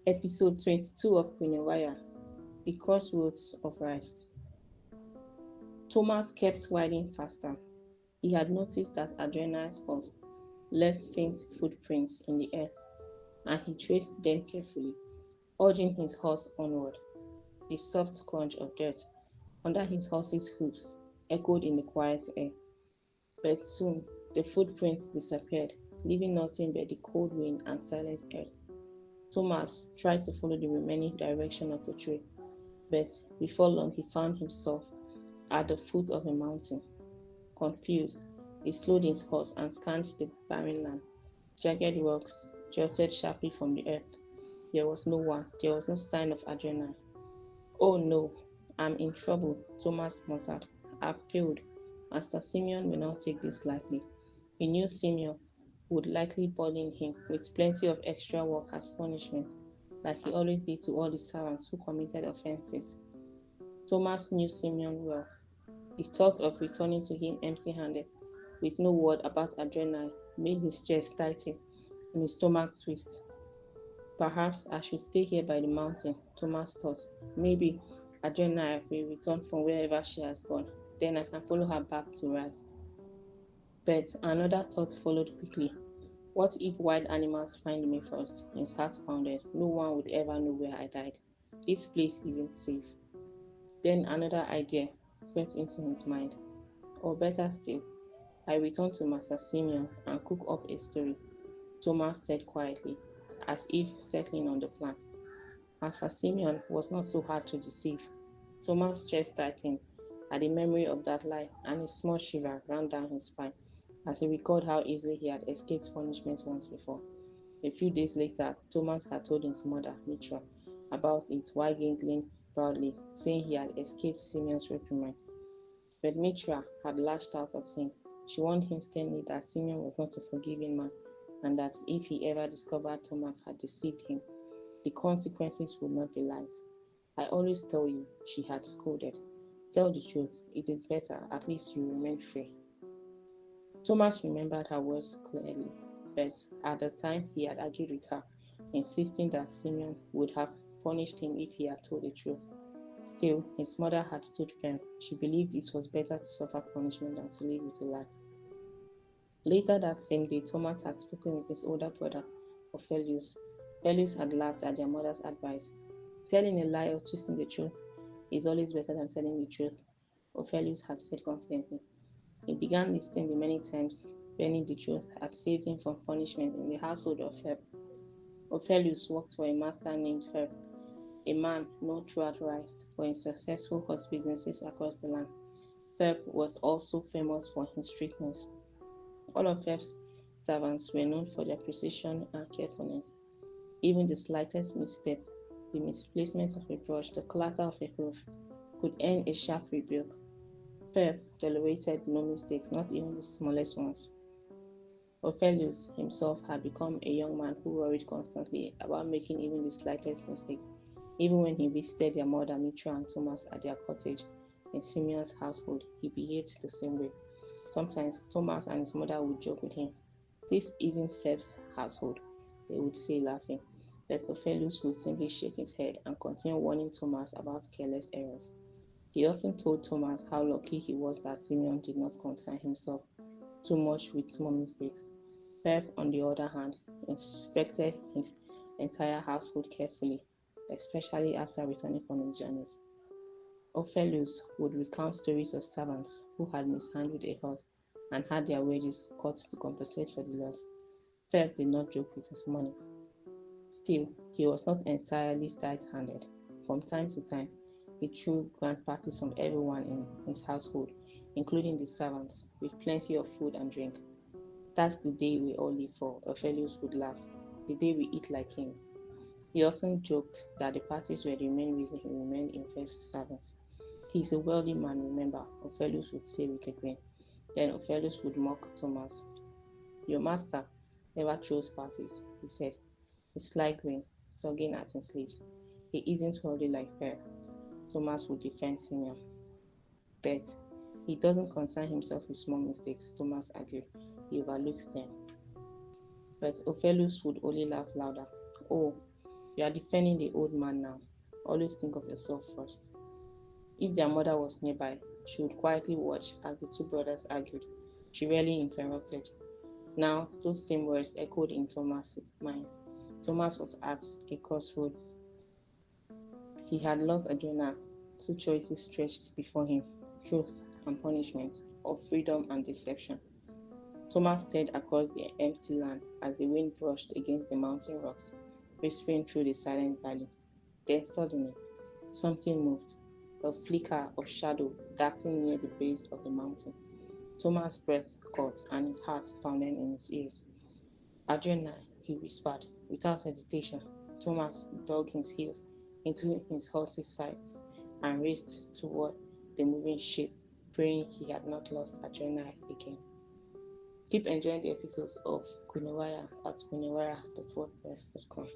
Episode 22 of Quinariah, the Crossroads of Ryst. Tomas kept riding faster. He had noticed that Adrenai's horse left faint footprints in the earth, and he traced them carefully, urging his horse onward. The soft crunch of dirt under his horse's hooves echoed in the quiet air. But soon the footprints disappeared, leaving nothing but the cold wind and silent earth. Tomas tried to follow the remaining direction of the trail, but before long he found himself at the foot of a mountain. Confused, he slowed his horse and scanned the barren land. Jagged rocks jutted sharply from the earth. There was no one, there was no sign of Adrenai. "Oh no, I'm in trouble," Tomas muttered. "I've failed. Master Simmion will not take this lightly." He knew Simmion would likely burden him with plenty of extra work as punishment, like he always did to all the servants who committed offenses. Tomas knew Simmion well. The thought of returning to him empty-handed, with no word about Adrenai, made his chest tighten and his stomach twist. Perhaps I should stay here by the mountain, Tomas thought. Maybe Adrenai will return from wherever she has gone. Then I can follow her back to Ryst. But another thought followed quickly. What if wild animals find me first? His heart pounded. No one would ever know where I died. This place isn't safe. Then another idea crept into his mind. Or better still, I return to Master Simmion and cook up a story, Tomas said quietly, as if settling on the plan. Master Simmion was not so hard to deceive. Tomas' chest tightened at the memory of that lie, and a small shiver ran down his spine as he recalled how easily he had escaped punishment once before. A few days later, Tomas had told his mother, Mitra, about it while giggling proudly, saying he had escaped Simeon's reprimand. But Mitra had lashed out at him. She warned him sternly that Simmion was not a forgiving man, and that if he ever discovered Tomas had deceived him, the consequences would not be light. "I always tell you," she had scolded. "Tell the truth. It is better. At least you remain free." Tomas remembered her words clearly, but at the time he had argued with her, insisting that Simmion would have punished him if he had told the truth. Still, his mother had stood firm. She believed it was better to suffer punishment than to live with a lie. Later that same day, Tomas had spoken with his older brother, Ophellius. Ophellius had laughed at their mother's advice. "Telling a lie or twisting the truth is always better than telling the truth," Ophellius had said confidently. He began listing the many times bending the truth had saved him from punishment in the household of Herb. Ophellius worked for a master named Herb, a man known throughout Ryst for his successful horse businesses across the land. Herb was also famous for his strictness. All of Herb's servants were known for their precision and carefulness. Even the slightest misstep, the misplacement of a brush, the clatter of a hoof, could earn a sharp rebuke. Herb tolerated no mistakes, not even the smallest ones. Ophellius himself had become a young man who worried constantly about making even the slightest mistake. Even when he visited their mother Mitra and Tomas at their cottage in Simeon's household, he behaved the same way. Sometimes Tomas and his mother would joke with him. "This isn't Phelps' household," they would say, laughing. But Ophellius would simply shake his head and continue warning Tomas about careless errors. He often told Tomas how lucky he was that Simmion did not concern himself too much with small mistakes. Phelps, on the other hand, inspected his entire household carefully, especially after returning from his journeys. Ophellius would recount stories of servants who had mishandled a horse and had their wages cut to compensate for the loss. Phelps did not joke with his money. Still, he was not entirely tight-handed. From time to time, he threw grand parties from everyone in his household, including the servants, with plenty of food and drink. "That's the day we all live for," Ophellius would laugh. "The day we eat like kings." He often joked that the parties were the main reason he remained in Phelps' service. "He's a wealthy man, remember," Ophellius would say with a grin. Then Ophellius would mock Tomas. "Your master never throws parties," he said, a sly grin tugging at his lips. "He isn't wealthy like Phelps." Tomas would defend Simmion. "But he doesn't concern himself with small mistakes," Tomas argued. "He overlooks them." But Ophellius would only laugh louder. "Oh, You are defending the old man now. Always think of yourself first. If their mother was nearby, she would quietly watch as the two brothers argued. She rarely interrupted. Now, those same words echoed in Thomas's mind. Thomas was at a crossroad. He had lost Adrenai. Two choices stretched before him: truth and punishment, or freedom and deception. Thomas stared across the empty land as the wind brushed against the mountain rocks, whispering through the silent valley. Then suddenly, something moved, a flicker of shadow darting near the base of the mountain. Thomas' breath caught and his heart pounded in his ears. Adrenai, he whispered. Without hesitation, Thomas dug his heels into his horse's sides and raced toward the moving shape, praying he had not lost Adrenai again. Keep enjoying the episodes of Quinariah at quinariah.wordpress.com.